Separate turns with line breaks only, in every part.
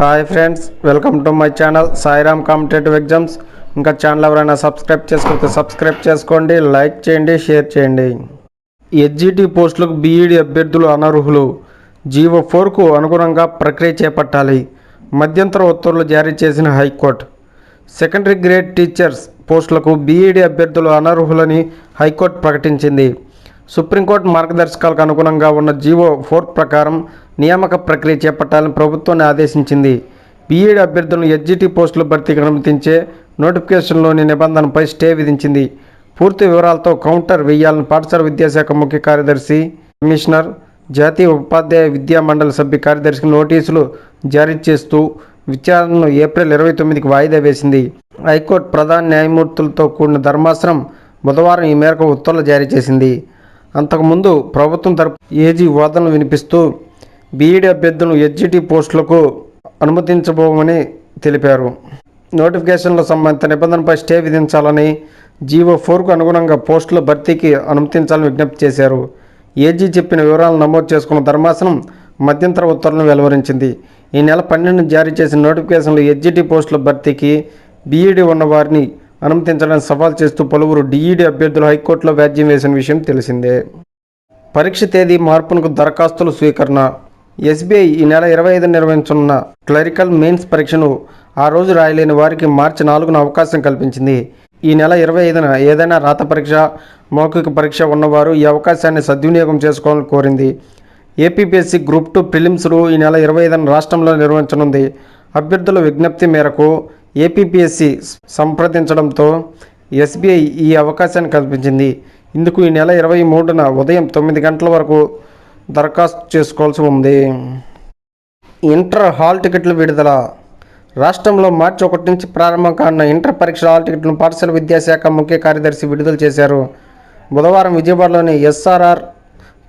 Hi friends, welcome to my channel Sairam competitive exams. ఇంకా channel ఎవరైనా subscribe చేసుకుంటే subscribe చేసుకోండి, లైక్ చేయండి, షేర్ చేయండి. హెచ్జిటి పోస్టులకు బీఈడి అభ్యర్థులు అనర్హులు. జీవో 4కు అనుగుణంగా ప్రక్రియ చేపట్టాలి. మధ్యంతర ఉత్తర్వులు జారీ చేసిన హైకోర్టు. సెకండరీ గ్రేడ్ టీచర్స్ పోస్టులకు బీఈడి అభ్యర్థులు అనర్హులని హైకోర్టు ప్రకటించింది. సుప్రీంకోర్టు మార్గదర్శకాలకు అనుగుణంగా ఉన్న జీవో 4 ప్రకారం నియామక ప్రక్రియ చేపట్టాలని ప్రభుత్వాన్ని ఆదేశించింది. బీఈడి అభ్యర్థులను హెచ్జిటి పోస్టుల భర్తీకి అనుమతించే నోటిఫికేషన్లోని నిబంధనపై స్టే విధించింది. పూర్తి వివరాలతో కౌంటర్ వేయాలని పాఠశాల విద్యాశాఖ ముఖ్య కార్యదర్శి, కమిషనర్, జాతీయ ఉపాధ్యాయ విద్యా మండలి సభ్య కార్యదర్శికి నోటీసులు జారీ చేస్తూ విచారణను ఏప్రిల్ 29కి వాయిదా వేసింది. హైకోర్టు ప్రధాన న్యాయమూర్తులతో కూడిన ధర్మాసనం బుధవారం ఈ మేరకు ఉత్తర్వులు జారీ చేసింది. అంతకుముందు ప్రభుత్వం తరపు ఏజీ వాదనలు వినిపిస్తూ బీఈడి అభ్యర్థులను హెచ్జిటి పోస్టులకు అనుమతించబోమని తెలిపారు. నోటిఫికేషన్లో సంబంధిత నిబంధనపై స్టే విధించాలని, జీవో 4కు అనుగుణంగా పోస్టుల భర్తీకి అనుమతించాలని విజ్ఞప్తి చేశారు. ఏజీ చెప్పిన వివరాలను నమోదు చేసుకున్న ధర్మాసనం మధ్యంతర ఉత్తర్వులను వెలువరించింది. ఈ నెల 12న జారీ చేసిన నోటిఫికేషన్లో హెచ్జిటి పోస్టుల భర్తీకి బీఈడి ఉన్న వారిని అనుమతించడానికి సవాల్ చేస్తూ పలువురు డీఈడీ అభ్యర్థులు హైకోర్టులో వ్యాజ్యం వేసిన విషయం తెలిసిందే. పరీక్ష తేదీ మార్పునకు దరఖాస్తుల స్వీకరణ. ఎస్బీఐ ఈ నెల 25న నిర్వహించనున్న క్లరికల్ మెయిన్స్ పరీక్షను ఆ రోజు రాయలేని వారికి మార్చి 4న అవకాశం కల్పించింది. ఈ నెల 25న ఏదైనా రాత పరీక్ష, మౌఖిక పరీక్ష ఉన్నవారు ఈ అవకాశాన్ని సద్వినియోగం చేసుకోవాలని కోరింది. ఏపీపీఎస్సీ గ్రూప్ 2 ప్రిలిమ్స్ను ఈ నెల 25న రాష్ట్రంలో నిర్వహించనుంది. అభ్యర్థుల విజ్ఞప్తి మేరకు ఏపీపీఎస్సీ సంప్రదించడంతో ఎస్బీఐ ఈ అవకాశాన్ని కల్పించింది. ఇందుకు ఈ నెల 23న ఉదయం 9 గంటల వరకు దరఖాస్తు చేసుకోవాల్సి ఉంది. ఇంటర్ హాల్ టికెట్ల విడుదల. రాష్ట్రంలో మార్చి 1 నుంచి ప్రారంభం కానున్న ఇంటర్ పరీక్షల హాల్ టికెట్లను పాఠశాల విద్యాశాఖ ముఖ్య కార్యదర్శి విడుదల చేశారు. బుధవారం విజయవాడలోని ఎస్ఆర్ఆర్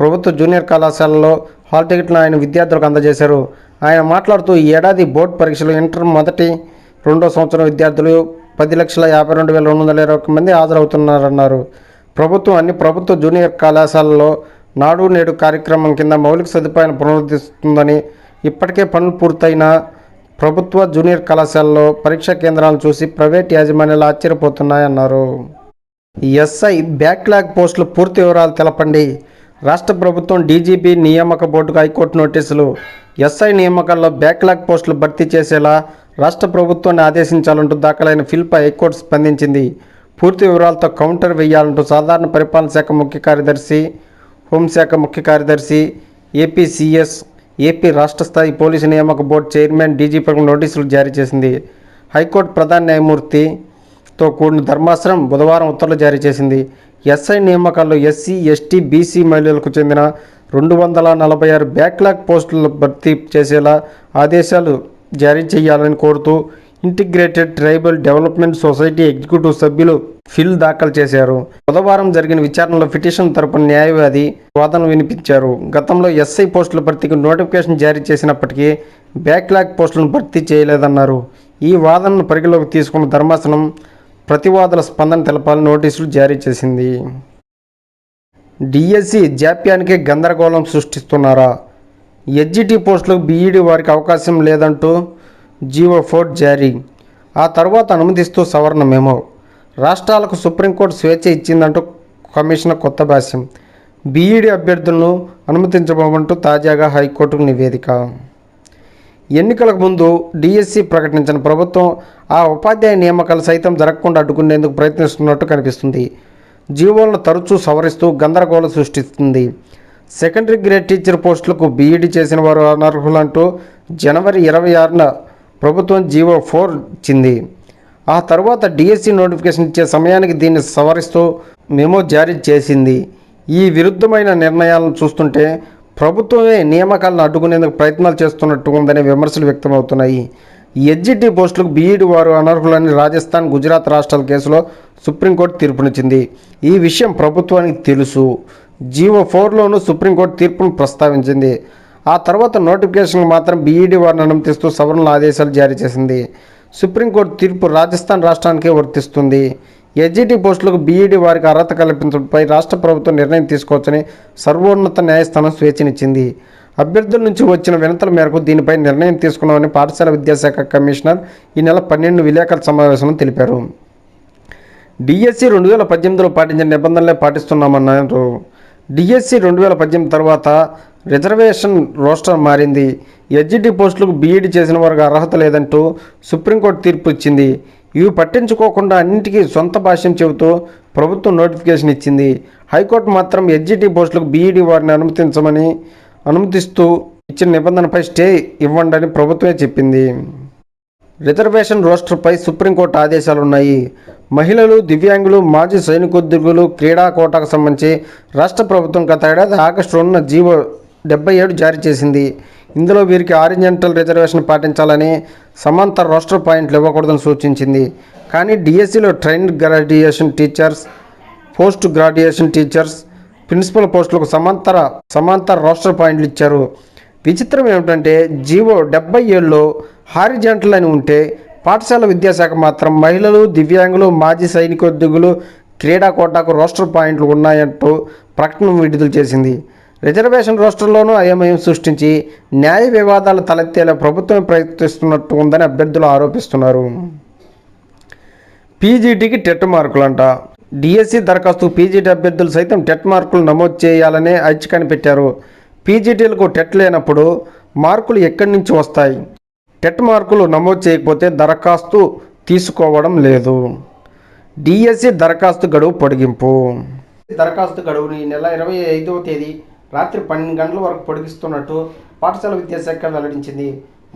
ప్రభుత్వ జూనియర్ కళాశాలలో హాల్ టికెట్లను ఆయన విద్యార్థులకు అందజేశారు. ఆయన మాట్లాడుతూ ఈ ఏడాది బోర్డు పరీక్షలు ఇంటర్ మొదటి, రెండో సంవత్సరం విద్యార్థులు 10,52,221 మంది హాజరవుతున్నారన్నారు. ప్రభుత్వం అన్ని ప్రభుత్వ జూనియర్ కళాశాలలో నాడు నేడు కార్యక్రమం కింద మౌలిక సదుపాయాలను పునరుద్ధరిస్తుందని, ఇప్పటికే పనులు పూర్తయిన ప్రభుత్వ జూనియర్ కళాశాలలో పరీక్షా కేంద్రాలను చూసి ప్రైవేట్ యాజమాన్యాలు ఆశ్చర్యపోతున్నాయన్నారు. ఎస్ఐ బ్యాక్లాగ్ పోస్టుల పూర్తి వివరాలు తెలపండి. రాష్ట్ర ప్రభుత్వం డీజీపీ నియామక బోర్డుకు హైకోర్టు నోటీసులు. ఎస్ఐ నియామకాల్లో బ్యాక్లాగ్ పోస్టులు భర్తీ చేసేలా రాష్ట్ర ప్రభుత్వాన్ని ఆదేశించాలంటూ దాఖలైన పిల్పై హైకోర్టు స్పందించింది. పూర్తి వివరాలతో కౌంటర్ వేయాలంటూ సాధారణ పరిపాలన శాఖ ముఖ్య కార్యదర్శి, హోంశాఖ ముఖ్య కార్యదర్శి, ఏపీసీఎస్, ఏపీ రాష్ట్ర స్థాయి పోలీసు నియామక బోర్డు చైర్మన్ డీజీపీలకు నోటీసులు జారీ చేసింది. హైకోర్టు ప్రధాన న్యాయమూర్తితో కూడిన ధర్మాసనం బుధవారం ఉత్తర్వులు జారీ చేసింది. ఎస్ఐ నియామకాల్లో ఎస్సీ, ఎస్టీ, బీసీ మహిళలకు చెందిన 246 బ్యాక్లాగ్ పోస్టులు భర్తీ చేసేలా ఆదేశాలు జారీ చేయాలని కోరుతూ integrated tribal development society executive సభ్యులు పిల్ దాఖలు చేశారు. బుధవారం జరిగిన విచారణలో పిటిషన్ తరపున న్యాయవాది వాదనలు వినిపించారు. గతంలో ఎస్ఐ పోస్టుల భర్తీకి నోటిఫికేషన్ జారీ చేసినప్పటికీ బ్యాక్లాగ్ పోస్టులను భర్తీ చేయలేదన్నారు. ఈ వాదనను పరిగణలోకి తీసుకున్న ధర్మాసనం ప్రతివాదుల స్పందన తెలపాలని నోటీసులు జారీ చేసింది. డిఎస్సి జాప్యానికి గందరగోళం సృష్టిస్తున్నారా? హెచ్జిటి పోస్టులకు బీఈడి వారికి అవకాశం లేదంటూ జీవో 4 జారీ. ఆ తర్వాత అనుమతిస్తూ సవరణ మెమో. రాష్ట్రాలకు సుప్రీంకోర్టు స్వేచ్ఛ ఇచ్చిందంటూ కమిషనర్ కొత్త భాష్యం. బీఈడి అభ్యర్థులను అనుమతించబోమంటూ తాజాగా హైకోర్టుకు నివేదిక. ఎన్నికలకు ముందు డిఎస్సి ప్రకటించిన ప్రభుత్వం ఆ ఉపాధ్యాయ నియామకాలు సైతం జరగకుండా అడ్డుకునేందుకు ప్రయత్నిస్తున్నట్టు కనిపిస్తుంది. జీవోలను తరచూ సవరిస్తూ గందరగోళం సృష్టిస్తుంది. సెకండరీ గ్రేడ్ టీచర్ పోస్టులకు బీఈడి చేసిన వారు అనర్హులంటూ జనవరి 26న ప్రభుత్వం జీవో 4 ఇచ్చింది. ఆ తర్వాత డిఎస్సి నోటిఫికేషన్ ఇచ్చే సమయానికి దీన్ని సవరిస్తూ మెమో జారీ చేసింది. ఈ విరుద్ధమైన నిర్ణయాలను చూస్తుంటే ప్రభుత్వమే నియామకాలను అడ్డుకునేందుకు ప్రయత్నాలు చేస్తున్నట్టు ఉందనే విమర్శలు వ్యక్తమవుతున్నాయి. హెచ్జిటి పోస్టులకు బీఈడి వారు అనర్హులని రాజస్థాన్, గుజరాత్ రాష్ట్రాల కేసులో సుప్రీంకోర్టు తీర్పునిచ్చింది. ఈ విషయం ప్రభుత్వానికి తెలుసు. జీవో 4లోనూ సుప్రీంకోర్టు తీర్పును ప్రస్తావించింది. ఆ తర్వాత నోటిఫికేషన్కు మాత్రం బీఈడి వారిని అనుమతిస్తూ సవరణల ఆదేశాలు జారీ చేసింది. సుప్రీంకోర్టు తీర్పు రాజస్థాన్ రాష్ట్రానికే వర్తిస్తుంది. హెచ్జిటి పోస్టులకు బీఈడి వారికి అర్హత కల్పించడంపై రాష్ట్ర ప్రభుత్వం నిర్ణయం తీసుకోవచ్చని సర్వోన్నత న్యాయస్థానం స్వేచ్ఛనిచ్చింది. అభ్యర్థుల నుంచి వచ్చిన వినతుల మేరకు దీనిపై నిర్ణయం తీసుకున్నామని పాఠశాల విద్యాశాఖ కమిషనర్ ఈ నెల 12 విలేకరుల సమావేశంలో తెలిపారు. డిఎస్సి 2018లో పాటించిన నిబంధనలే పాటిస్తున్నామన్నారు. డిఎస్సి 2018 తర్వాత రిజర్వేషన్ రోస్టర్ మారింది. ఎస్జిటి పోస్టులకు బీఈడీ చేసిన వారికి అర్హత లేదంటూ సుప్రీంకోర్టు తీర్పు ఇచ్చింది. ఇవి పట్టించుకోకుండా అన్నింటికీ సొంత భాష్యం చెబుతూ ప్రభుత్వం నోటిఫికేషన్ ఇచ్చింది. హైకోర్టు మాత్రం ఎస్జిటి పోస్టులకు బీఈడీ వారిని అనుమతిస్తూ ఇచ్చిన నిబంధనపై స్టే ఇవ్వండని ప్రభుత్వమే చెప్పింది. రిజర్వేషన్ రోస్టర్పై సుప్రీంకోర్టు ఆదేశాలున్నాయి. మహిళలు, దివ్యాంగులు, మాజీ సైనికోద్యోగులు, క్రీడా కోటాకు సంబంధించి రాష్ట్ర ప్రభుత్వం గత ఏడాది ఆగస్టు 2న జీవో 77 జారీ చేసింది. ఇందులో వీరికి హారిజాంటల్ రిజర్వేషన్ పాటించాలని, సమాంతర రోస్టర్ పాయింట్లు ఇవ్వకూడదని సూచించింది. కానీ డిఎస్సిలో trained graduation teachers, post graduation teachers, principal పోస్టులకు సమాంతర రోస్టర్ పాయింట్లు ఇచ్చారు. విచిత్రం ఏమిటంటే జీవో 77లో హారిజాంటల్ అని ఉంటే పాఠశాల విద్యాశాఖ మాత్రం మహిళలు, దివ్యాంగులు, మాజీ సైనికోద్యోగులు, క్రీడా కోటాకు రోస్టర్ పాయింట్లు ఉన్నాయంటూ ప్రకటన విడుదల చేసింది. రిజర్వేషన్ రోస్టర్లోనూ అయోమయం సృష్టించి న్యాయ వివాదాలు తలెత్తేలా ప్రభుత్వం ప్రయత్నిస్తున్నట్టు ఉందని అభ్యర్థులు ఆరోపిస్తున్నారు. పీజీటీకి టెట్ మార్కులంట. డిఎస్సి దరఖాస్తు పీజీటీ అభ్యర్థులు సైతం టెట్ మార్కులు నమోదు చేయాలనే ఐచ్ఛికాన్ని పెట్టారు. పీజీటీలకు టెట్ లేనప్పుడు మార్కులు ఎక్కడి నుంచి వస్తాయి? టెట్ మార్కులు నమోదు చేయకపోతే దరఖాస్తు తీసుకోవడం లేదు. డిఎస్సి దరఖాస్తు గడువు పొడిగింపు. దరఖాస్తు గడువుని ఈ నెల 25వ తేదీ రాత్రి 12 గంటల వరకు పొడిగిస్తున్నట్టు పాఠశాల విద్యాశాఖ వెల్లడించింది.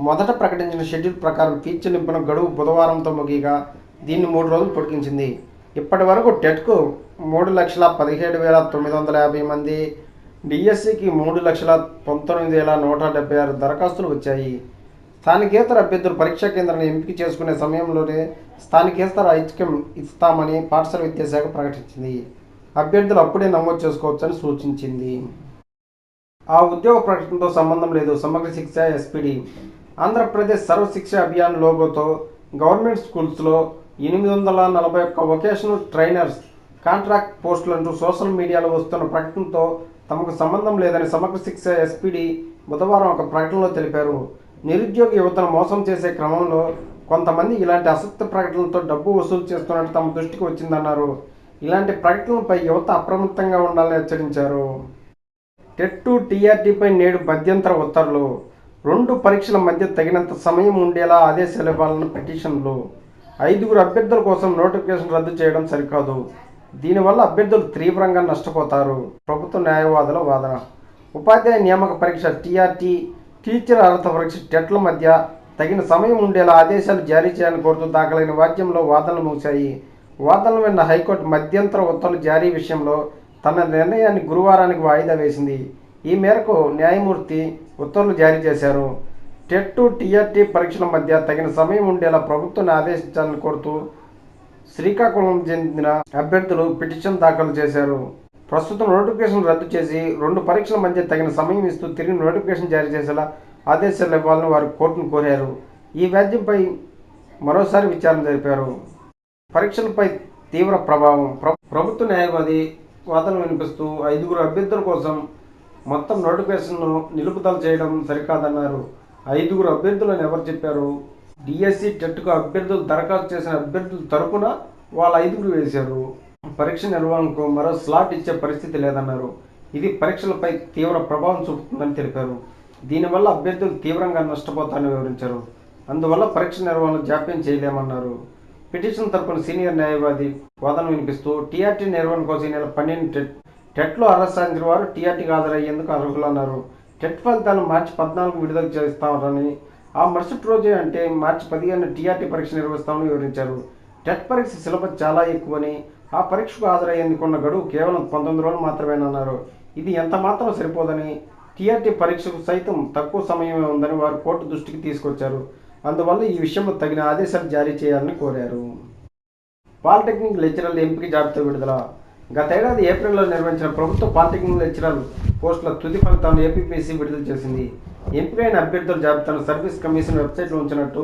మొదట ప్రకటించిన షెడ్యూల్ ప్రకారం ఫీజు చెల్లింపున గడువు బుధవారంతో ముగియగా దీన్ని 3 రోజులు పొడిగించింది. ఇప్పటి వరకు టెట్కు 3,17,950 మంది, డిఎస్సికి 3,19,176 దరఖాస్తులు వచ్చాయి. స్థానికేతర అభ్యర్థులు పరీక్షా కేంద్రాన్ని ఎంపిక చేసుకునే సమయంలోనే స్థానికేతర ఐచ్ఛికం ఇస్తామని పాఠశాల విద్యాశాఖ ప్రకటించింది. అభ్యర్థులు అప్పుడే నమోదు చేసుకోవచ్చని సూచించింది. ఆ ఉద్యోగ ప్రకటనతో సంబంధం లేదు. సమగ్ర శిక్ష ఎస్పీడీ. ఆంధ్రప్రదేశ్ సర్వశిక్ష అభియాన్ లోగోతో గవర్నమెంట్ స్కూల్స్లో 841 వొకేషనల్ ట్రైనర్స్ కాంట్రాక్ట్ పోస్టులంటూ సోషల్ మీడియాలో వస్తున్న ప్రకటనతో తమకు సంబంధం లేదని సమగ్ర శిక్ష ఎస్పీడీ బుధవారం ఒక ప్రకటనలో తెలిపారు. నిరుద్యోగ యువతను మోసం చేసే క్రమంలో కొంతమంది ఇలాంటి అసత్య ప్రకటనలతో డబ్బు వసూలు చేస్తున్నట్టు తమ దృష్టికి వచ్చిందన్నారు. ఇలాంటి ప్రకటనలపై యువత అప్రమత్తంగా ఉండాలని హెచ్చరించారు. టెట్, టీఆర్టీపై నేడు మధ్యంతర ఉత్తర్వులు. 2 పరీక్షల మధ్య తగినంత సమయం ఉండేలా ఆదేశాలు ఇవ్వాలన్న పిటిషన్లు. 5 అభ్యర్థుల కోసం నోటిఫికేషన్ రద్దు చేయడం సరికాదు. దీనివల్ల అభ్యర్థులు తీవ్రంగా నష్టపోతారు. ప్రభుత్వ న్యాయవాదుల వాదన. ఉపాధ్యాయ నియామక పరీక్ష టీఆర్టీ, టీచర్ అర్హత పరీక్ష టెట్ల మధ్య తగిన సమయం ఉండేలా ఆదేశాలు జారీ చేయాలని కోరుతూ దాఖలైన వాద్యంలో వాదనలు ముగిశాయి. వాదనలు విన్న హైకోర్టు మధ్యంతర ఉత్తర్వుల జారీ విషయంలో తన నిర్ణయాన్ని గురువారానికి వాయిదా వేసింది. ఈ మేరకు న్యాయమూర్తి ఉత్తర్వులు జారీ చేశారు. టెట్, టీఆర్టీ పరీక్షల మధ్య తగిన సమయం ఉండేలా ప్రభుత్వాన్ని ఆదేశించాలని కోరుతూ శ్రీకాకుళం చెందిన అభ్యర్థులు పిటిషన్ దాఖలు చేశారు. ప్రస్తుతం నోటిఫికేషన్ రద్దు చేసి 2 పరీక్షల మధ్య తగిన సమయం ఇస్తూ తిరిగి నోటిఫికేషన్ జారీ చేసేలా ఆదేశాలు ఇవ్వాలని వారు కోర్టును కోరారు. ఈ వ్యాజ్యంపై మరోసారి విచారణ జరిపారు. పరీక్షలపై తీవ్ర ప్రభావం. ప్రభుత్వ న్యాయవాది వాదనలు వినిపిస్తూ 5 అభ్యర్థుల కోసం మొత్తం నోటిఫికేషన్ను నిలుపుదల చేయడం సరికాదన్నారు. 5 అభ్యర్థులను ఎవరు చెప్పారు? డిఎస్సి, టెట్కు అభ్యర్థులు దరఖాస్తు చేసిన అభ్యర్థుల తరపున వాళ్ళ 5 వేశారు. పరీక్ష నిర్వహణకు మరో స్లాట్ ఇచ్చే పరిస్థితి లేదన్నారు. ఇది పరీక్షలపై తీవ్ర ప్రభావం చూపుతుందని తెలిపారు. దీనివల్ల అభ్యర్థులు తీవ్రంగా నష్టపోతారని వివరించారు. అందువల్ల పరీక్ష నిర్వహణ జాప్యం చేయలేమన్నారు. పిటిషన్ తరపున సీనియర్ న్యాయవాది వాదన వినిపిస్తూ టీఆర్టీ నిర్వహణ కోసం ఈ నెల 12 టెట్లో అర్హత సాధించిన వారు టీఆర్టీకి హాజరయ్యేందుకు అర్హులన్నారు. టెట్ ఫలితాలు మార్చి 14 విడుదల చేస్తామని, ఆ మరుసటి రోజే అంటే మార్చి 15 టీఆర్టీ పరీక్ష నిర్వహిస్తామని వివరించారు. టెట్ పరీక్ష సిలబస్ చాలా ఎక్కువని, ఆ పరీక్షకు హాజరయ్యేందుకున్న గడువు కేవలం 19 రోజులు మాత్రమేనన్నారు. ఇది ఎంత మాత్రం సరిపోదని, టీఆర్టీ పరీక్షకు సైతం తక్కువ సమయమే ఉందని వారు కోర్టు దృష్టికి తీసుకొచ్చారు. అందువల్ల ఈ విషయంలో తగిన ఆదేశాలు జారీ చేయాలని కోరారు. పాలిటెక్నిక్ లెక్చరర్ల ఎంపిక జాబితా విడుదల. గతేడాది ఏప్రిల్లో నిర్వహించిన ప్రభుత్వ పాలిటెక్నిక్ లెక్చరర్ పోస్టుల తుది ఫలితాలను ఏపీపీఎస్సీ విడుదల చేసింది. ఎంపికైన అభ్యర్థుల జాబితాను సర్వీస్ కమిషన్ వెబ్సైట్లో ఉంచినట్టు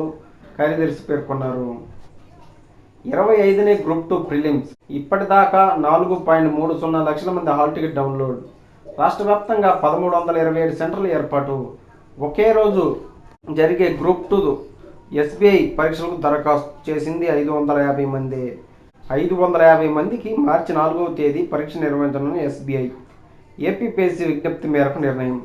కార్యదర్శి పేర్కొన్నారు. 25నే గ్రూప్ 2 ప్రిలిమ్స్. ఇప్పటిదాకా 4.30 లక్షల మంది హాల్ టికెట్ డౌన్లోడ్. రాష్ట్ర వ్యాప్తంగా 1327 సెంటర్ల ఏర్పాటు. ఒకే రోజు జరిగే గ్రూప్ 2 ఎస్బీఐ పరీక్షలకు దరఖాస్తు చేసింది 550 మంది. 550 మందికి మార్చి 4వ తేదీ పరీక్ష నిర్వహించనున్న ఎస్బీఐ. ఏపీపీఎస్సీ విజ్ఞప్తి మేరకు నిర్ణయం.